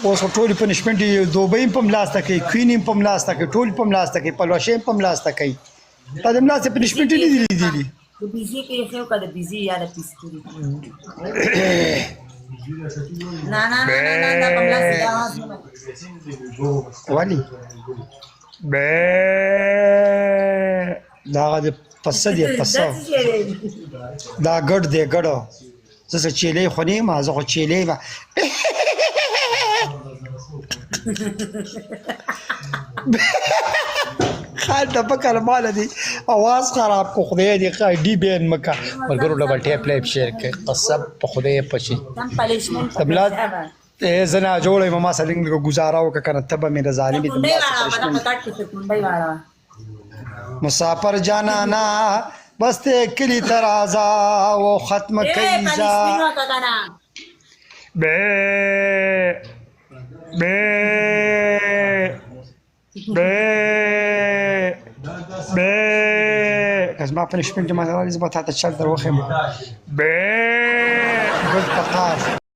اوس ټول پنشمنت دوبۍ په ملاسته کوي کوین په ملاسته کوي ټول په ملاسته کوي پلوشه په ملاسته کوي تا د ملاسته پنشمنت نه دی لیدلی د بیزی کې خو کده بیزی یا د پیستوري نه نه نه نه نه په ملاسته والی دا د پس دی پس دا ګډ دی ګډو زه چيلې خونی ما زه خو چيلې ما خال د پکل مال دی आवाज خراب کو خدای دی ډی بین مکه ورګرو ډبل ټیپ لایپ شیر کې قصب په خدای پشي تم پالیشمنت تبلات زنا جوړې ما سلنګ گزارا وک کنه تب مې رضالي دي مسافر جانا نا بس ته کلی ترازا و ختم کیزا بے بے بے بے از ما پنشمنت ما زبطه تا چل در وخم بے گل تقاف